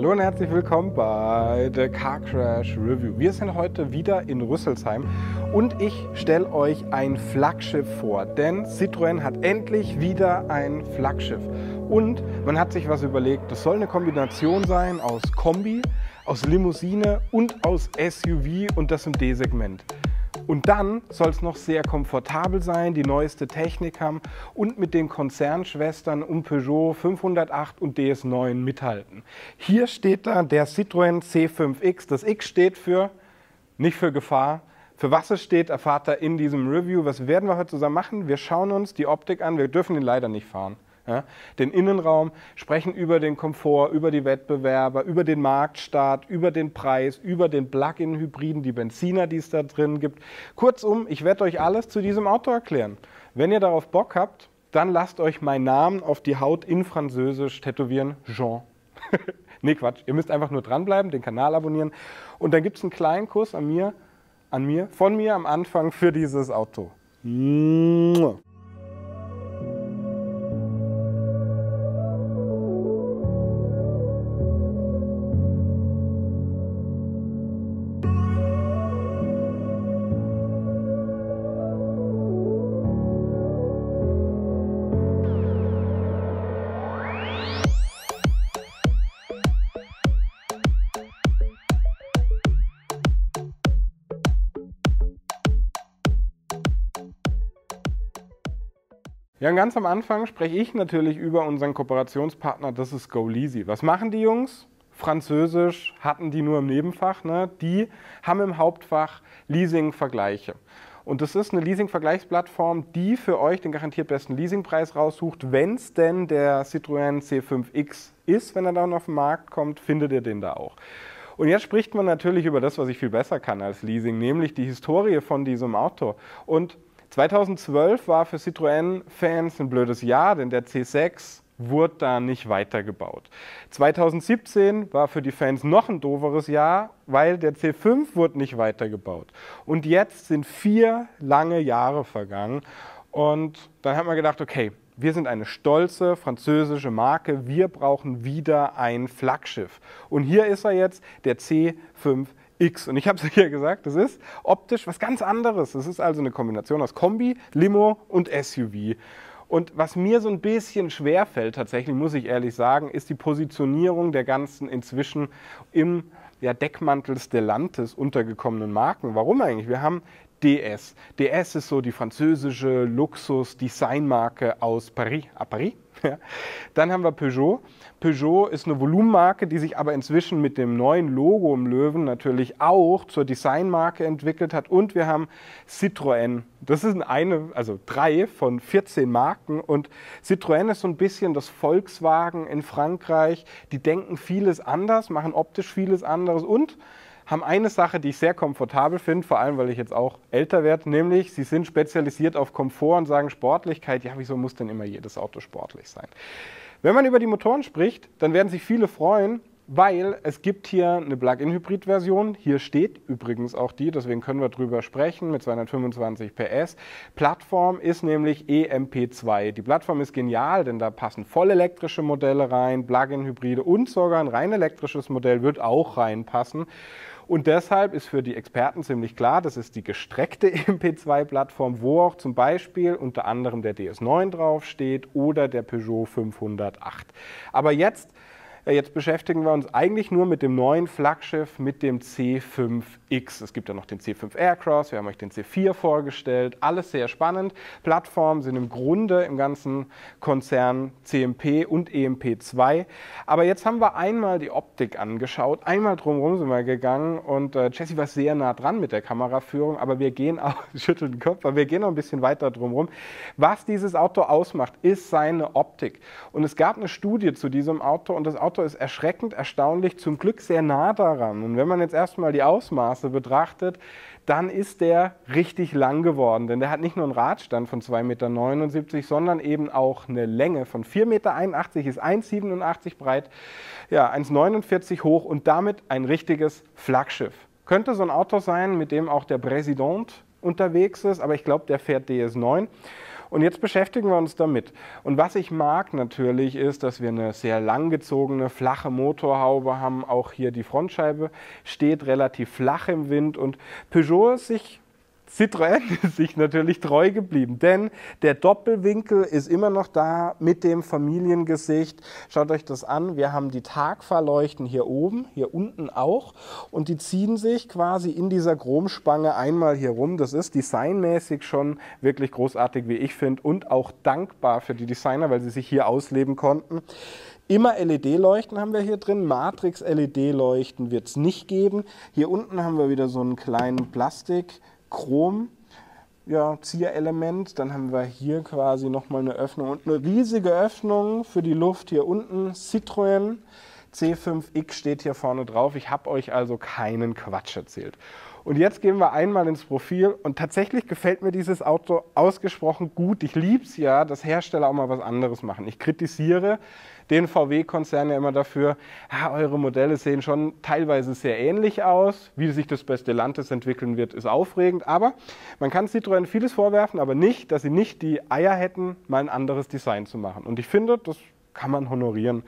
Hallo und herzlich willkommen bei der Car Crash Review. Wir sind heute wieder in Rüsselsheim und ich stelle euch ein Flaggschiff vor, denn Citroën hat endlich wieder ein Flaggschiff. Und man hat sich was überlegt, das soll eine Kombination sein aus Kombi, aus Limousine und aus SUV und das im D-Segment. Und dann soll es noch sehr komfortabel sein, die neueste Technik haben und mit den Konzernschwestern um Peugeot 508 und DS9 mithalten. Hier steht da der Citroën C5X. Das X steht für, nicht für Gefahr. Für was es steht, erfahrt ihr in diesem Review. Was werden wir heute zusammen machen? Wir schauen uns die Optik an. Wir dürfen ihn leider nicht fahren. Ja, den Innenraum, sprechen über den Komfort, über die Wettbewerber, über den Marktstart, über den Preis, über den Plug-in-Hybriden, die Benziner, die es da drin gibt. Kurzum, ich werde euch alles zu diesem Auto erklären. Wenn ihr darauf Bock habt, dann lasst euch meinen Namen auf die Haut in Französisch tätowieren. Jean. Nee, Quatsch. Ihr müsst einfach nur dranbleiben, den Kanal abonnieren. Und dann gibt es einen kleinen Kuss von mir am Anfang für dieses Auto. Ja, und ganz am Anfang spreche ich natürlich über unseren Kooperationspartner, das ist GoLeasy. Was machen die Jungs? Französisch hatten die nur im Nebenfach, ne? Die haben im Hauptfach Leasing-Vergleiche. Und das ist eine Leasing-Vergleichsplattform, die für euch den garantiert besten Leasingpreis raussucht. Wenn es denn der Citroën C5X ist, wenn er dann auf den Markt kommt, findet ihr den da auch. Und jetzt spricht man natürlich über das, was ich viel besser kann als Leasing, nämlich die Historie von diesem Auto. Und 2012 war für Citroën-Fans ein blödes Jahr, denn der C6 wurde da nicht weitergebaut. 2017 war für die Fans noch ein dooferes Jahr, weil der C5 wurde nicht weitergebaut. Und jetzt sind 4 lange Jahre vergangen und dann hat man gedacht, okay, wir sind eine stolze französische Marke, wir brauchen wieder ein Flaggschiff. Und hier ist er jetzt, der C5X. Und ich habe es hier gesagt, das ist optisch was ganz anderes. Das ist also eine Kombination aus Kombi, Limo und SUV. Und was mir so ein bisschen schwerfällt, tatsächlich, muss ich ehrlich sagen, ist die Positionierung der ganzen inzwischen im Deckmantel Stellantis untergekommenen Marken. Warum eigentlich? Wir haben DS. DS ist so die französische Luxus-Designmarke aus Paris. Ja. Dann haben wir Peugeot. Peugeot ist eine Volumenmarke, die sich aber inzwischen mit dem neuen Logo im Löwen natürlich auch zur Designmarke entwickelt hat. Und wir haben Citroën. Das sind 3 von 14 Marken. Und Citroën ist so ein bisschen das Volkswagen in Frankreich. Die denken vieles anders, machen optisch vieles anderes und haben eine Sache, die ich sehr komfortabel finde, vor allem, weil ich jetzt auch älter werde, nämlich sie sind spezialisiert auf Komfort und sagen Sportlichkeit. Ja, wieso muss denn immer jedes Auto sportlich sein? Wenn man über die Motoren spricht, dann werden sich viele freuen, weil es gibt hier eine Plug-in-Hybrid-Version. Hier steht übrigens auch die, deswegen können wir drüber sprechen, mit 225 PS. Plattform ist nämlich EMP2. Die Plattform ist genial, denn da passen vollelektrische Modelle rein, Plug-in-Hybride und sogar ein rein elektrisches Modell wird auch reinpassen. Und deshalb ist für die Experten ziemlich klar, das ist die gestreckte EMP2-Plattform, wo auch zum Beispiel unter anderem der DS9 draufsteht oder der Peugeot 508. Aber jetzt beschäftigen wir uns eigentlich nur mit dem neuen Flaggschiff, mit dem C5X. Es gibt ja noch den C5 Aircross, wir haben euch den C4 vorgestellt, alles sehr spannend. Plattformen sind im Grunde im ganzen Konzern CMP und EMP2. Aber jetzt haben wir einmal die Optik angeschaut, einmal drumherum sind wir gegangen und Jessie war sehr nah dran mit der Kameraführung, aber wir gehen auch, schüttelt den Kopf, aber wir gehen noch ein bisschen weiter drumherum. Was dieses Auto ausmacht, ist seine Optik. Und es gab eine Studie zu diesem Auto und das Auto ist erschreckend, erstaunlich, zum Glück sehr nah daran. Und wenn man jetzt erstmal die Ausmaße betrachtet, dann ist der richtig lang geworden. Denn der hat nicht nur einen Radstand von 2,79 Meter, sondern eben auch eine Länge von 4,81 Meter, ist 1,87 breit, ja, 1,49 hoch und damit ein richtiges Flaggschiff. Könnte so ein Auto sein, mit dem auch der Präsident unterwegs ist, aber ich glaube, der fährt DS9. Und jetzt beschäftigen wir uns damit. Und was ich mag natürlich ist, dass wir eine sehr langgezogene, flache Motorhaube haben. Auch hier die Frontscheibe steht relativ flach im Wind und Citroën ist sich natürlich treu geblieben, denn der Doppelwinkel ist immer noch da mit dem Familiengesicht. Schaut euch das an, wir haben die Tagfahrleuchten hier oben, hier unten auch und die ziehen sich quasi in dieser Chromspange einmal hier rum. Das ist designmäßig schon wirklich großartig, wie ich finde, und auch dankbar für die Designer, weil sie sich hier ausleben konnten. Immer LED-Leuchten haben wir hier drin, Matrix-LED-Leuchten wird es nicht geben. Hier unten haben wir wieder so einen kleinen Plastik-Chrom, ja, Zierelement. Dann haben wir hier quasi nochmal eine Öffnung und eine riesige Öffnung für die Luft hier unten. Citroën C5X steht hier vorne drauf. Ich habe euch also keinen Quatsch erzählt. Und jetzt gehen wir einmal ins Profil und tatsächlich gefällt mir dieses Auto ausgesprochen gut. Ich liebe es ja, dass Hersteller auch mal was anderes machen. Ich kritisiere den VW-Konzern ja immer dafür, ja, eure Modelle sehen schon teilweise sehr ähnlich aus. Wie sich das bei Stellantis entwickeln wird, ist aufregend. Aber man kann Citroën vieles vorwerfen, aber nicht, dass sie nicht die Eier hätten, mal ein anderes Design zu machen. Und ich finde, das kann man honorieren.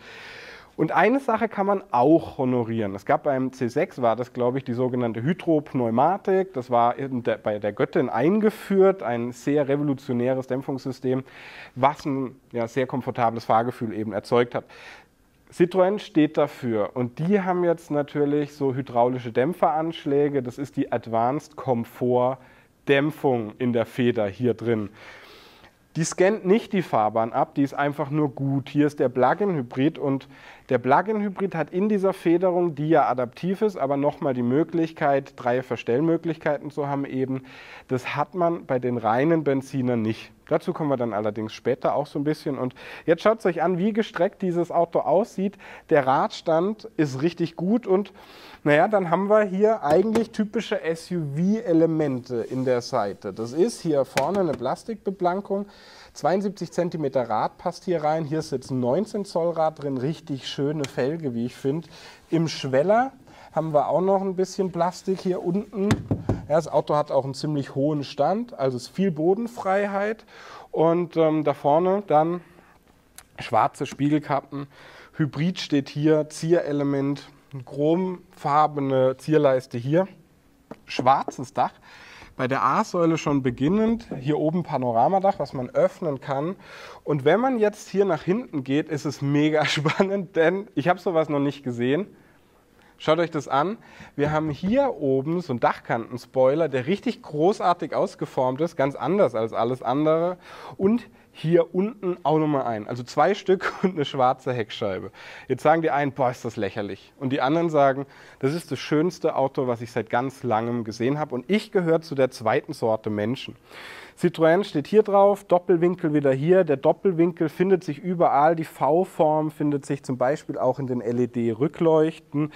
Und eine Sache kann man auch honorieren. Es gab beim C6, war das glaube ich, die sogenannte Hydropneumatik. Das war bei der Göttin eingeführt, ein sehr revolutionäres Dämpfungssystem, was ein sehr komfortables Fahrgefühl eben erzeugt hat. Citroën steht dafür und die haben jetzt natürlich so hydraulische Dämpferanschläge. Das ist die Advanced Comfort Dämpfung in der Feder hier drin. Die scannt nicht die Fahrbahn ab, die ist einfach nur gut. Hier ist der Plug-in-Hybrid und der Plug-in-Hybrid hat in dieser Federung, die ja adaptiv ist, aber nochmal die Möglichkeit, 3 Verstellmöglichkeiten zu haben eben. Das hat man bei den reinen Benzinern nicht. Dazu kommen wir dann allerdings später auch so ein bisschen. Und jetzt schaut es euch an, wie gestreckt dieses Auto aussieht. Der Radstand ist richtig gut und naja, dann haben wir hier eigentlich typische SUV-Elemente in der Seite. Das ist hier vorne eine Plastikbeplankung. 72 cm Rad passt hier rein. Hier ist jetzt ein 19 Zoll Rad drin. Richtig schöne Felge, wie ich finde. Im Schweller haben wir auch noch ein bisschen Plastik hier unten. Ja, das Auto hat auch einen ziemlich hohen Stand, also ist viel Bodenfreiheit. Und da vorne dann schwarze Spiegelkappen. Hybrid steht hier, Zierelement, chromfarbene Zierleiste hier, schwarzes Dach. Bei der A-Säule schon beginnend, hier oben Panoramadach, was man öffnen kann. Und wenn man jetzt hier nach hinten geht, ist es mega spannend, denn ich habe sowas noch nicht gesehen. Schaut euch das an. Wir haben hier oben so einen Dachkantenspoiler, der richtig großartig ausgeformt ist, ganz anders als alles andere. Und hier unten auch nochmal ein. Also 2 Stück und eine schwarze Heckscheibe. Jetzt sagen die einen, boah, ist das lächerlich. Und die anderen sagen, das ist das schönste Auto, was ich seit ganz langem gesehen habe. Und ich gehöre zu der zweiten Sorte Menschen. Citroën steht hier drauf, Doppelwinkel wieder hier. Der Doppelwinkel findet sich überall. Die V-Form findet sich zum Beispiel auch in den LED-Rückleuchten.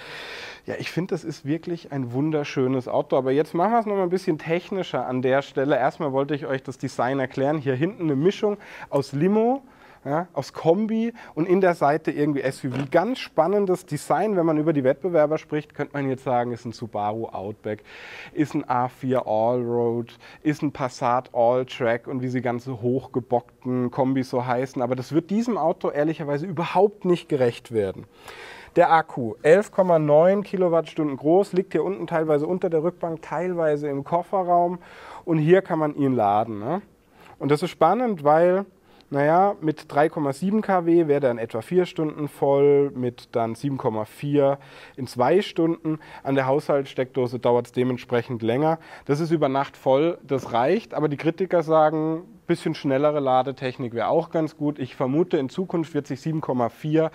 Ja, ich finde, das ist wirklich ein wunderschönes Auto. Aber jetzt machen wir es noch mal ein bisschen technischer an der Stelle. Erstmal wollte ich euch das Design erklären. Hier hinten eine Mischung aus Limo, ja, aus Kombi und in der Seite irgendwie SUV. Ganz spannendes Design. Wenn man über die Wettbewerber spricht, könnte man jetzt sagen, ist ein Subaru Outback, ist ein A4 Allroad, ist ein Passat Alltrack und wie sie ganze hochgebockten Kombis so heißen. Aber das wird diesem Auto ehrlicherweise überhaupt nicht gerecht werden. Der Akku, 11,9 Kilowattstunden groß, liegt hier unten teilweise unter der Rückbank, teilweise im Kofferraum und hier kann man ihn laden. Ne? Und das ist spannend, weil naja, mit 3,7 kW wäre er in etwa 4 Stunden voll, mit dann 7,4 in 2 Stunden. An der Haushaltssteckdose dauert es dementsprechend länger. Das ist über Nacht voll, das reicht, aber die Kritiker sagen, ein bisschen schnellere Ladetechnik wäre auch ganz gut. Ich vermute, in Zukunft wird sich 7,4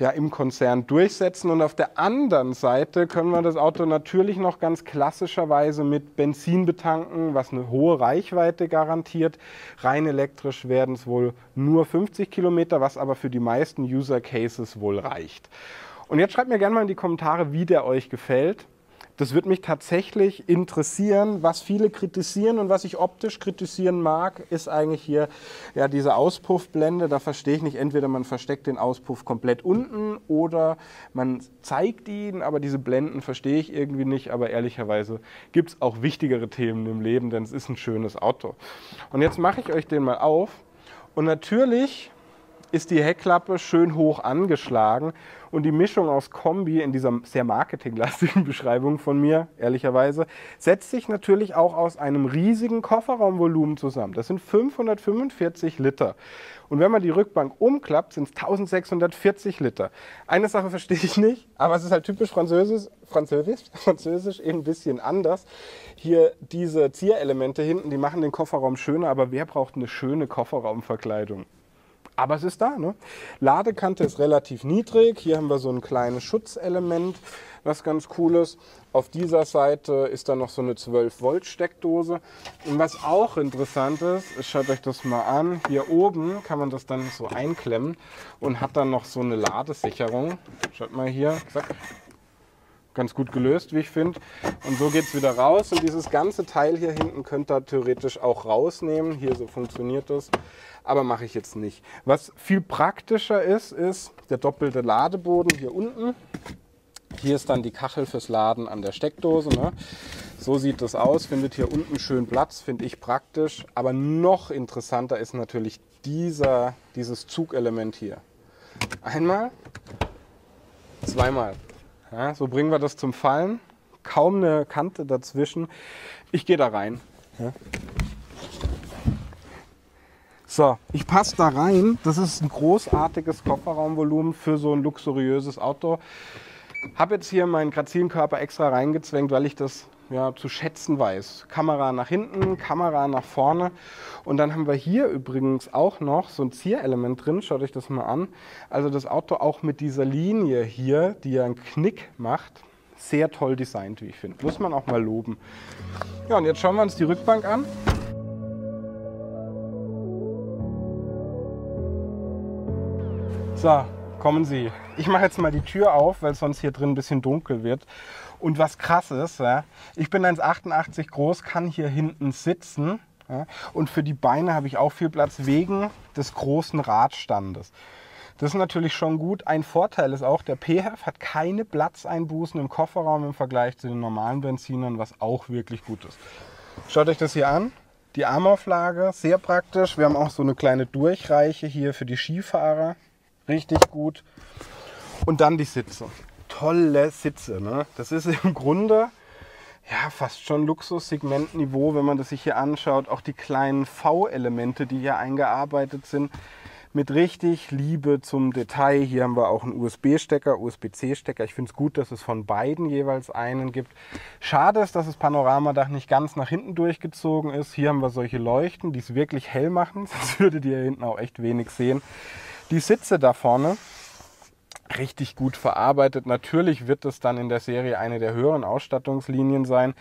ja, im Konzern durchsetzen. Und auf der anderen Seite können wir das Auto natürlich noch ganz klassischerweise mit Benzin betanken, was eine hohe Reichweite garantiert. Rein elektrisch werden es wohl nur 50 Kilometer, was aber für die meisten User Cases wohl reicht. Und jetzt schreibt mir gerne mal in die Kommentare, wie der euch gefällt. Das würde mich tatsächlich interessieren. Was viele kritisieren und was ich optisch kritisieren mag, ist eigentlich hier ja, diese Auspuffblende. Da verstehe ich nicht, entweder man versteckt den Auspuff komplett unten oder man zeigt ihn, aber diese Blenden verstehe ich irgendwie nicht. Aber ehrlicherweise gibt es auch wichtigere Themen im Leben, denn es ist ein schönes Auto. Und jetzt mache ich euch den mal auf und natürlich ist die Heckklappe schön hoch angeschlagen und die Mischung aus Kombi in dieser sehr marketinglastigen Beschreibung von mir, ehrlicherweise, setzt sich natürlich auch aus einem riesigen Kofferraumvolumen zusammen. Das sind 545 Liter. Und wenn man die Rückbank umklappt, sind es 1640 Liter. Eine Sache verstehe ich nicht, aber es ist halt typisch französisch eben ein bisschen anders. Hier diese Zierelemente hinten, die machen den Kofferraum schöner, aber wer braucht eine schöne Kofferraumverkleidung? Aber es ist da, ne? Ladekante ist relativ niedrig. Hier haben wir so ein kleines Schutzelement, was ganz cool ist. Auf dieser Seite ist dann noch so eine 12-Volt-Steckdose. Und was auch interessant ist, schaut euch das mal an. Hier oben kann man das dann so einklemmen und hat dann noch so eine Ladesicherung. Schaut mal hier, ganz gut gelöst, wie ich finde. Und so geht es wieder raus. Und dieses ganze Teil hier hinten könnt ihr theoretisch auch rausnehmen. Hier so funktioniert das. Aber mache ich jetzt nicht. Was viel praktischer ist, ist der doppelte Ladeboden hier unten. Hier ist dann die Kachel fürs Laden an der Steckdose. Ne? So sieht das aus. Findet hier unten schön Platz, finde ich praktisch. Aber noch interessanter ist natürlich dieses Zugelement hier. Einmal, zweimal. Ja, so bringen wir das zum Fallen. Kaum eine Kante dazwischen. Ich gehe da rein. Ja. So, ich passe da rein. Das ist ein großartiges Kofferraumvolumen für so ein luxuriöses Auto. Habe jetzt hier meinen Grazilenkörper extra reingezwängt, weil ich das ja, zu schätzen weiß. Kamera nach hinten, Kamera nach vorne. Und dann haben wir hier übrigens auch noch so ein Zierelement drin. Schaut euch das mal an. Also das Auto auch mit dieser Linie hier, die ja einen Knick macht, sehr toll designt, wie ich finde. Muss man auch mal loben. Ja, und jetzt schauen wir uns die Rückbank an. So, kommen Sie. Ich mache jetzt mal die Tür auf, weil sonst hier drin ein bisschen dunkel wird. Und was krass ist, ja, ich bin 1,88 groß, kann hier hinten sitzen. Ja, und für die Beine habe ich auch viel Platz wegen des großen Radstandes. Das ist natürlich schon gut. Ein Vorteil ist auch, der PHEV hat keine Platzeinbußen im Kofferraum im Vergleich zu den normalen Benzinern, was auch wirklich gut ist. Schaut euch das hier an. Die Armauflage, sehr praktisch. Wir haben auch so eine kleine Durchreiche hier für die Skifahrer. Richtig gut. Und dann die Sitze. Tolle Sitze. Ne? Das ist im Grunde ja, fast schon Luxussegmentniveau, wenn man das sich hier anschaut. Auch die kleinen V-Elemente, die hier eingearbeitet sind, mit richtig Liebe zum Detail. Hier haben wir auch einen USB-Stecker, USB-C-Stecker. Ich finde es gut, dass es von beiden jeweils einen gibt. Schade ist, dass das Panoramadach nicht ganz nach hinten durchgezogen ist. Hier haben wir solche Leuchten, die es wirklich hell machen. Sonst würdet ihr hier hinten auch echt wenig sehen. Die Sitze da vorne, richtig gut verarbeitet. Natürlich wird es dann in der Serie eine der höheren Ausstattungslinien sein.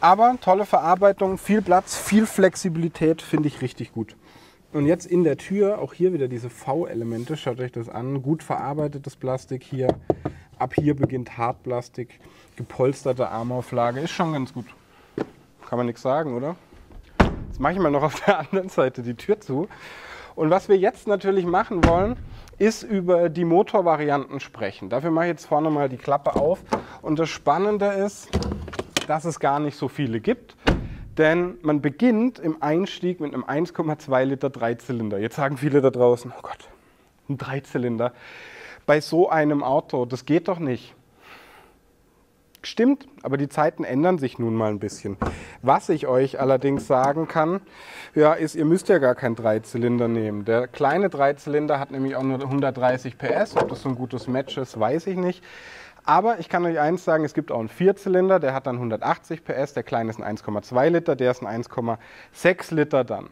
Aber tolle Verarbeitung, viel Platz, viel Flexibilität, finde ich richtig gut. Und jetzt in der Tür, auch hier wieder diese V-Elemente, schaut euch das an. Gut verarbeitetes Plastik hier. Ab hier beginnt Hartplastik, gepolsterte Armauflage, ist schon ganz gut. Kann man nichts sagen, oder? Jetzt mache ich mal noch auf der anderen Seite die Tür zu. Und was wir jetzt natürlich machen wollen, ist über die Motorvarianten sprechen. Dafür mache ich jetzt vorne mal die Klappe auf. Und das Spannende ist, dass es gar nicht so viele gibt. Denn man beginnt im Einstieg mit einem 1,2 Liter Dreizylinder. Jetzt sagen viele da draußen, oh Gott, ein Dreizylinder. Bei so einem Auto, das geht doch nicht. Stimmt, aber die Zeiten ändern sich nun mal ein bisschen. Was ich euch allerdings sagen kann, ja, ist, ihr müsst ja gar keinen Dreizylinder nehmen. Der kleine Dreizylinder hat nämlich auch nur 130 PS. Ob das so ein gutes Match ist, weiß ich nicht. Aber ich kann euch eins sagen, es gibt auch einen Vierzylinder, der hat dann 180 PS. Der kleine ist ein 1,2 Liter, der ist ein 1,6 Liter dann.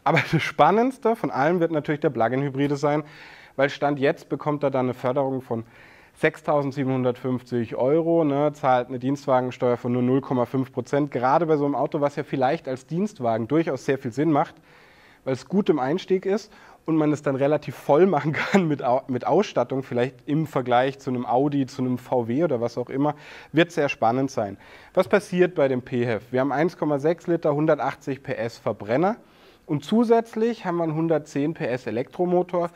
Aber das Spannendste von allem wird natürlich der Plug-in-Hybride sein, weil Stand jetzt bekommt er dann eine Förderung von 6.750 €, ne, zahlt eine Dienstwagensteuer von nur 0,5%. Gerade bei so einem Auto, was ja vielleicht als Dienstwagen durchaus sehr viel Sinn macht, weil es gut im Einstieg ist und man es dann relativ voll machen kann mit Ausstattung, vielleicht im Vergleich zu einem Audi, zu einem VW oder was auch immer, wird sehr spannend sein. Was passiert bei dem PHEV? Wir haben 1,6 Liter, 180 PS Verbrenner und zusätzlich haben wir einen 110 PS Elektromotor.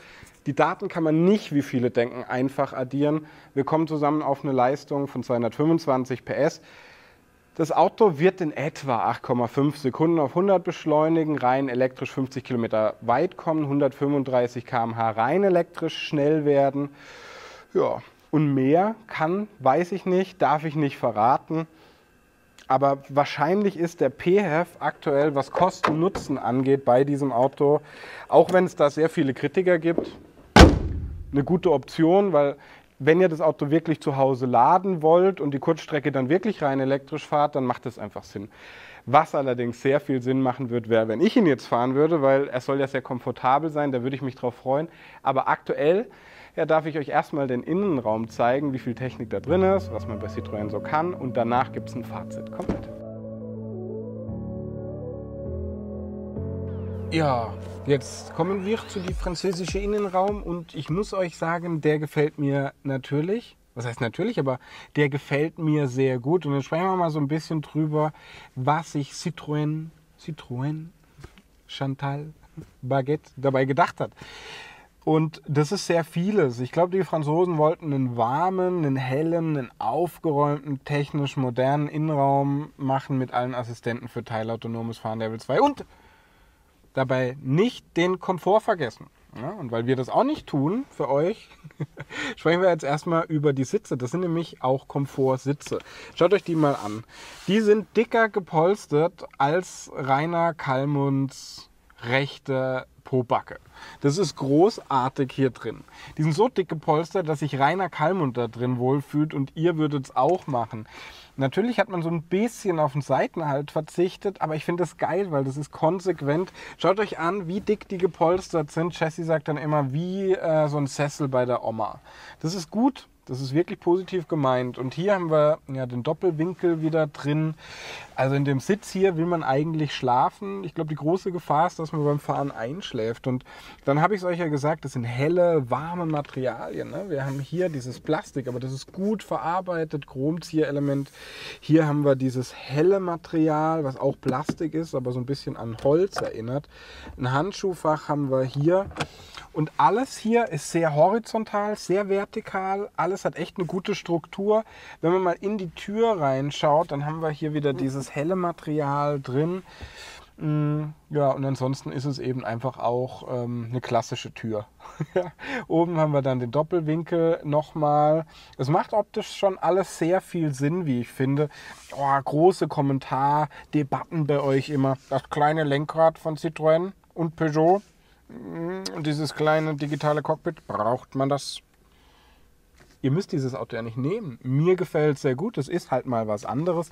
Die Daten kann man nicht, wie viele denken, einfach addieren. Wir kommen zusammen auf eine Leistung von 225 PS. Das Auto wird in etwa 8,5 Sekunden auf 100 beschleunigen, rein elektrisch 50 Kilometer weit kommen, 135 km/h rein elektrisch schnell werden. Ja, und mehr weiß ich nicht, darf ich nicht verraten. Aber wahrscheinlich ist der PHEV aktuell, was Kosten-Nutzen angeht, bei diesem Auto, auch wenn es da sehr viele Kritiker gibt, eine gute Option, weil wenn ihr das Auto wirklich zu Hause laden wollt und die Kurzstrecke dann wirklich rein elektrisch fahrt, dann macht das einfach Sinn. Was allerdings sehr viel Sinn machen wird, wäre, wenn ich ihn jetzt fahren würde, weil er soll ja sehr komfortabel sein, da würde ich mich drauf freuen. Aber aktuell darf ich euch erstmal den Innenraum zeigen, wie viel Technik da drin ist, was man bei Citroën so kann und danach gibt es ein Fazit. Kommt mit. Ja, jetzt kommen wir zu dem französischen Innenraum und ich muss euch sagen, der gefällt mir natürlich. Was heißt natürlich, aber der gefällt mir sehr gut. Und dann sprechen wir mal so ein bisschen drüber, was sich Citroën, Chantal, Baguette dabei gedacht hat. Und das ist sehr vieles. Ich glaube, die Franzosen wollten einen warmen, einen hellen, einen aufgeräumten, technisch modernen Innenraum machen mit allen Assistenten für teilautonomes Fahren Level 2 und dabei nicht den Komfort vergessen. Ja, und weil wir das auch nicht tun für euch, sprechen wir jetzt erstmal über die Sitze. Das sind nämlich auch Komfortsitze. Schaut euch die mal an. Die sind dicker gepolstert als Rainer Kallmunds rechte Pobacke. Das ist großartig hier drin. Die sind so dick gepolstert, dass sich Rainer Kallmund da drin wohlfühlt und ihr würdet es auch machen. Natürlich hat man so ein bisschen auf den Seitenhalt verzichtet, aber ich finde das geil, weil das ist konsequent. Schaut euch an, wie dick die gepolstert sind. Jessie sagt dann immer, wie so ein Sessel bei der Oma. Das ist gut. Das ist wirklich positiv gemeint. Und hier haben wir ja den Doppelwinkel wieder drin. Also in dem Sitz hier will man eigentlich schlafen. Ich glaube, die große Gefahr ist, dass man beim Fahren einschläft. Und dann habe ich es euch ja gesagt, das sind helle, warme Materialien. Ne? Wir haben hier dieses Plastik, aber das ist gut verarbeitet, Chromzierelement. Hier haben wir dieses helle Material, was auch Plastik ist, aber so ein bisschen an Holz erinnert. Ein Handschuhfach haben wir hier. Und alles hier ist sehr horizontal, sehr vertikal. Alles hat echt eine gute Struktur. Wenn man mal in die Tür reinschaut, dann haben wir hier wieder dieses helle Material drin. Ja, und ansonsten ist es eben einfach auch eine klassische Tür. Oben haben wir dann den Doppelwinkel nochmal. Es macht optisch schon alles sehr viel Sinn, wie ich finde. Oh, große Kommentardebatten bei euch immer. Das kleine Lenkrad von Citroën und Peugeot. Und dieses kleine digitale Cockpit, braucht man das? Ihr müsst dieses Auto ja nicht nehmen. Mir gefällt es sehr gut. Es ist halt mal was anderes.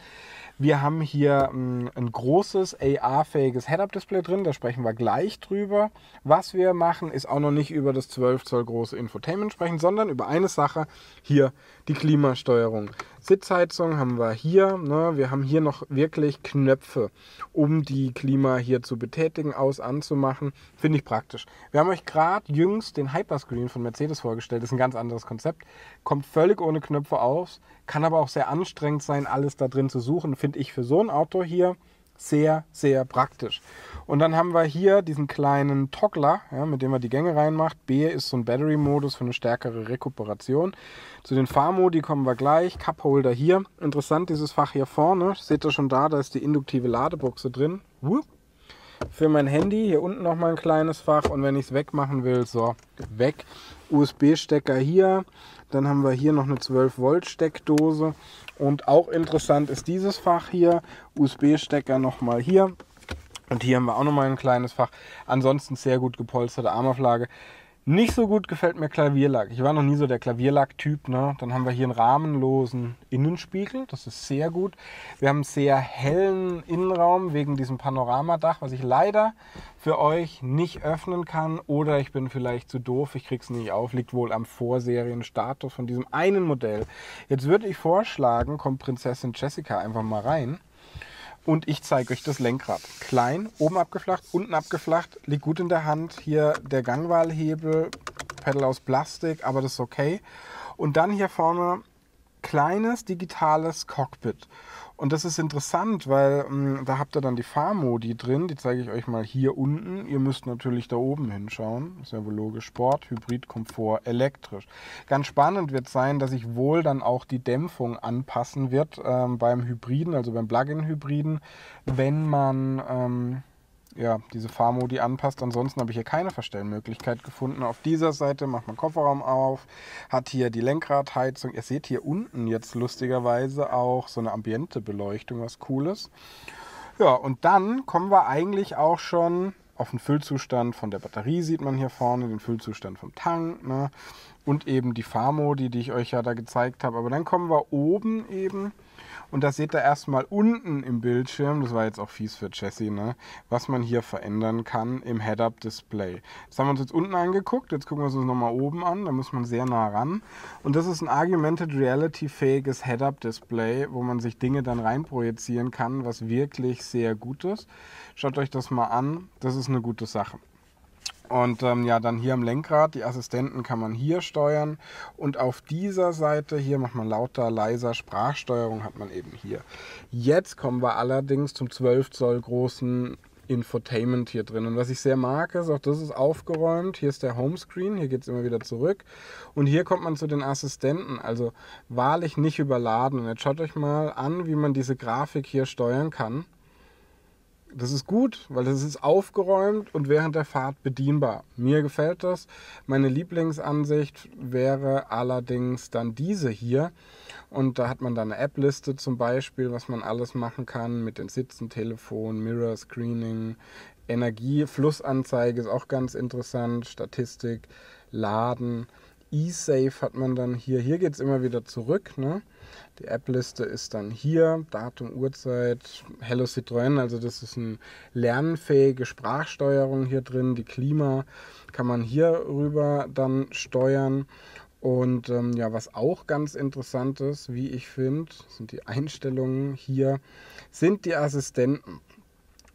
Wir haben hier ein großes AR-fähiges Head-Up-Display drin. Da sprechen wir gleich drüber. Was wir machen, ist auch noch nicht über das 12 Zoll große Infotainment sprechen, sondern über eine Sache. Hier die Klimasteuerung. Sitzheizung haben wir hier. Ne? Wir haben hier noch wirklich Knöpfe, um die Klima hier zu betätigen, anzumachen. Finde ich praktisch. Wir haben euch gerade jüngst den Hyperscreen von Mercedes vorgestellt. Das ist ein ganz anderes Konzept. Kommt völlig ohne Knöpfe aus. Kann aber auch sehr anstrengend sein, alles da drin zu suchen. Finde ich für so ein Auto hier sehr, sehr praktisch. Und dann haben wir hier diesen kleinen Toggler, ja, mit dem man die Gänge reinmacht. B ist so ein Battery-Modus für eine stärkere Rekuperation. Zu den Fahrmodi kommen wir gleich. Cupholder hier. Interessant, dieses Fach hier vorne. Seht ihr schon da ist die induktive Ladebuchse drin. Für mein Handy. Hier unten nochmal ein kleines Fach. Und wenn ich es wegmachen will, so, weg. USB-Stecker hier. Dann haben wir hier noch eine 12 Volt Steckdose. Und auch interessant ist dieses Fach hier. USB-Stecker nochmal hier. Und hier haben wir auch nochmal ein kleines Fach. Ansonsten sehr gut gepolsterte Armauflage. Nicht so gut gefällt mir Klavierlack. Ich war noch nie so der Klavierlack-Typ. Ne? Dann haben wir hier einen rahmenlosen Innenspiegel. Das ist sehr gut. Wir haben einen sehr hellen Innenraum wegen diesem Panoramadach, was ich leider für euch nicht öffnen kann. Oder ich bin vielleicht zu doof, ich kriege es nicht auf. Liegt wohl am Vorserienstatus von diesem einen Modell. Jetzt würde ich vorschlagen, kommt Prinzessin Jessica einfach mal rein. Und ich zeige euch das Lenkrad. Klein, oben abgeflacht, unten abgeflacht, liegt gut in der Hand. Hier der Gangwahlhebel, Pedal aus Plastik, aber das ist okay. Und dann hier vorne kleines digitales Cockpit. Und das ist interessant, weil da habt ihr dann die Fahrmodi drin, die zeige ich euch mal hier unten. Ihr müsst natürlich da oben hinschauen, ist ja wohl logisch. Sport, Hybrid, Komfort, elektrisch. Ganz spannend wird sein, dass sich wohl dann auch die Dämpfung anpassen wird beim Hybriden, also beim Plug-in-Hybriden, wenn man ja, diese Fahrmodi anpasst. Ansonsten habe ich hier keine Verstellmöglichkeit gefunden. Auf dieser Seite macht man Kofferraum auf, hat hier die Lenkradheizung. Ihr seht hier unten jetzt lustigerweise auch so eine Ambientebeleuchtung, was Cooles. Ja, und dann kommen wir eigentlich auch schon auf den Füllzustand von der Batterie, sieht man hier vorne, den Füllzustand vom Tank, ne? Und eben die Fahrmodi, die ich euch ja da gezeigt habe. Aber dann kommen wir oben eben. Und das seht ihr erstmal unten im Bildschirm, das war jetzt auch fies für Jessie, ne, was man hier verändern kann im Head-Up-Display. Das haben wir uns jetzt unten angeguckt, jetzt gucken wir uns das nochmal oben an, da muss man sehr nah ran. Und das ist ein Augmented Reality-fähiges Head-Up-Display, wo man sich Dinge dann reinprojizieren kann, was wirklich sehr gut ist. Schaut euch das mal an, das ist eine gute Sache. Und ja, dann hier am Lenkrad, die Assistenten kann man hier steuern und auf dieser Seite hier macht man lauter, leiser, Sprachsteuerung hat man eben hier. Jetzt kommen wir allerdings zum 12 Zoll großen Infotainment hier drin und was ich sehr mag ist, auch das ist aufgeräumt, hier ist der Homescreen, hier geht es immer wieder zurück und hier kommt man zu den Assistenten, also wahrlich nicht überladen. Und jetzt schaut euch mal an, wie man diese Grafik hier steuern kann. Das ist gut, weil das ist aufgeräumt und während der Fahrt bedienbar. Mir gefällt das. Meine Lieblingsansicht wäre allerdings dann diese hier. Und da hat man dann eine App-Liste zum Beispiel, was man alles machen kann mit den Sitzen, Telefon, Mirror, Screening, Energie, Flussanzeige ist auch ganz interessant, Statistik, Laden. eSafe hat man dann hier. Hier geht es immer wieder zurück, ne? Die App-Liste ist dann hier, Datum, Uhrzeit, Hello Citroën, also das ist eine lernfähige Sprachsteuerung hier drin. Die Klima kann man hier rüber dann steuern. Und ja, was auch ganz interessant ist, wie ich finde, sind die Einstellungen hier, sind die Assistenten.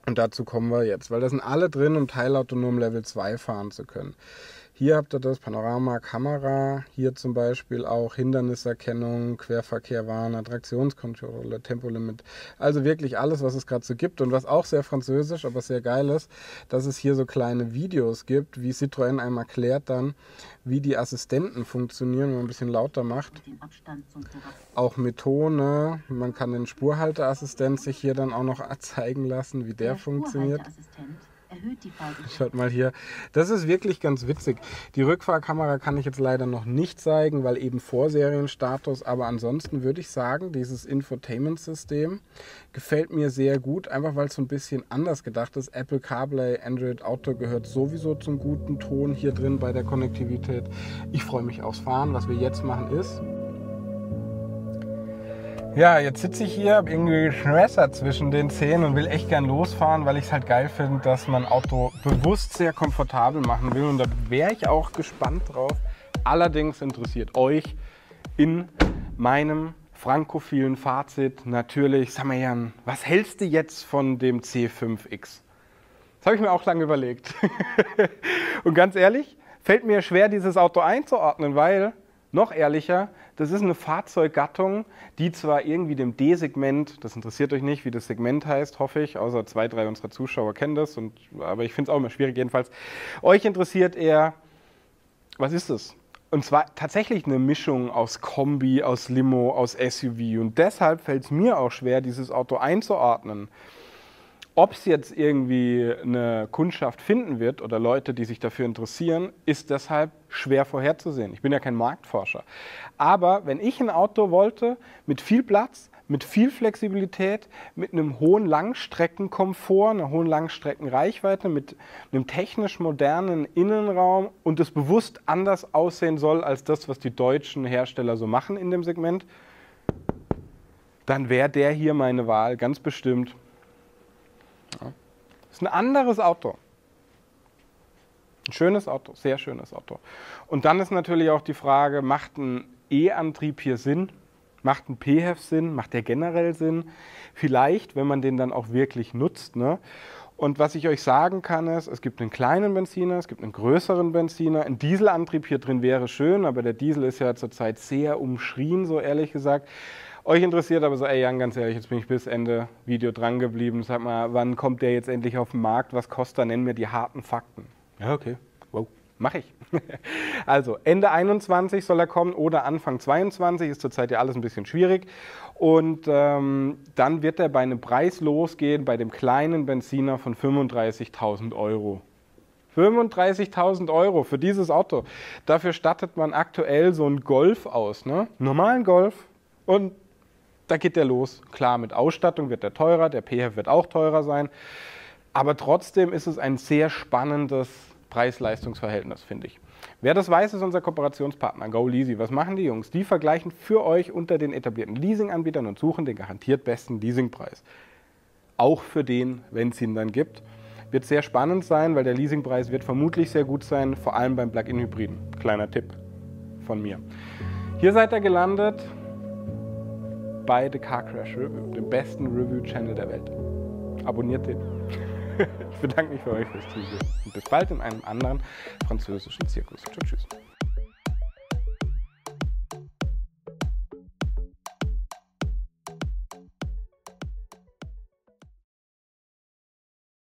Und dazu kommen wir jetzt, weil da sind alle drin, um teilautonom Level 2 fahren zu können. Hier habt ihr das Panorama, Kamera, hier zum Beispiel auch Hinderniserkennung, Querverkehr, Warn, Traktionskontrolle, Tempolimit. Also wirklich alles, was es gerade so gibt und was auch sehr französisch, aber sehr geil ist, dass es hier so kleine Videos gibt, wie Citroën einem erklärt dann, wie die Assistenten funktionieren, wenn man ein bisschen lauter macht. Auch mit Tone, man kann den Spurhalteassistent sich hier dann auch noch zeigen lassen, wie der funktioniert. Schaut mal hier, das ist wirklich ganz witzig. Die Rückfahrkamera kann ich jetzt leider noch nicht zeigen, weil eben Vorserienstatus, aber ansonsten würde ich sagen, dieses Infotainment-System gefällt mir sehr gut, einfach weil es so ein bisschen anders gedacht ist. Apple CarPlay, Android Auto gehört sowieso zum guten Ton hier drin bei der Konnektivität. Ich freue mich aufs Fahren. Was wir jetzt machen ist... Ja, jetzt sitze ich hier, habe irgendwie Schwässer zwischen den Zähnen und will echt gern losfahren, weil ich es halt geil finde, dass man Auto bewusst sehr komfortabel machen will. Und da wäre ich auch gespannt drauf. Allerdings interessiert euch in meinem frankophilen Fazit natürlich, sag mal Jan, was hältst du jetzt von dem C5X? Das habe ich mir auch lange überlegt. Und ganz ehrlich, fällt mir schwer, dieses Auto einzuordnen, weil, noch ehrlicher, das ist eine Fahrzeuggattung, die zwar irgendwie dem D-Segment, das interessiert euch nicht, wie das Segment heißt, hoffe ich, außer 2, 3 unserer Zuschauer kennen das, aber ich finde es auch immer schwierig jedenfalls. Euch interessiert eher, was ist das? Und zwar tatsächlich eine Mischung aus Kombi, aus Limo, aus SUV und deshalb fällt es mir auch schwer, dieses Auto einzuordnen. Ob es jetzt irgendwie eine Kundschaft finden wird oder Leute, die sich dafür interessieren, ist deshalb schwer vorherzusehen. Ich bin ja kein Marktforscher. Aber wenn ich ein Auto wollte mit viel Platz, mit viel Flexibilität, mit einem hohen Langstreckenkomfort, einer hohen Langstreckenreichweite, mit einem technisch modernen Innenraum und das bewusst anders aussehen soll als das, was die deutschen Hersteller so machen in dem Segment, dann wäre der hier meine Wahl, ganz bestimmt. Ja. Das ist ein anderes Auto. Ein schönes Auto, sehr schönes Auto. Und dann ist natürlich auch die Frage, macht ein E-Antrieb hier Sinn? Macht ein PHEV Sinn? Macht der generell Sinn? Vielleicht, wenn man den dann auch wirklich nutzt, ne? Und was ich euch sagen kann ist, es gibt einen kleinen Benziner, es gibt einen größeren Benziner. Ein Dieselantrieb hier drin wäre schön, aber der Diesel ist ja zurzeit sehr umschrien, so ehrlich gesagt. Euch interessiert aber so, ey Jan, ganz ehrlich, jetzt bin ich bis Ende Video dran geblieben. Sag mal, wann kommt der jetzt endlich auf den Markt? Was kostet er? Nenn mir die harten Fakten. Ja, okay. Wow. Mache ich. Also Ende 21 soll er kommen oder Anfang 22, ist zurzeit ja alles ein bisschen schwierig. Und dann wird er bei einem Preis losgehen, bei dem kleinen Benziner von 35.000 Euro. 35.000 Euro für dieses Auto. Dafür stattet man aktuell so einen Golf aus, ne? Normalen Golf. Und da geht der los. Klar, mit Ausstattung wird der teurer, der PHEV wird auch teurer sein. Aber trotzdem ist es ein sehr spannendes Preis-Leistungs-Verhältnis, finde ich. Wer das weiß, ist unser Kooperationspartner GoLeasy. Was machen die Jungs? Die vergleichen für euch unter den etablierten Leasing-Anbietern und suchen den garantiert besten Leasingpreis. Auch für den, wenn es ihn dann gibt. Wird sehr spannend sein, weil der Leasingpreis wird vermutlich sehr gut sein, vor allem beim Plug-in-Hybriden. Kleiner Tipp von mir. Hier seid ihr gelandet bei The Car Crash Review, dem besten Review-Channel der Welt. Abonniert den. Ich bedanke mich für euch fürs Zusehen und bis bald in einem anderen französischen Zirkus. Tschüss.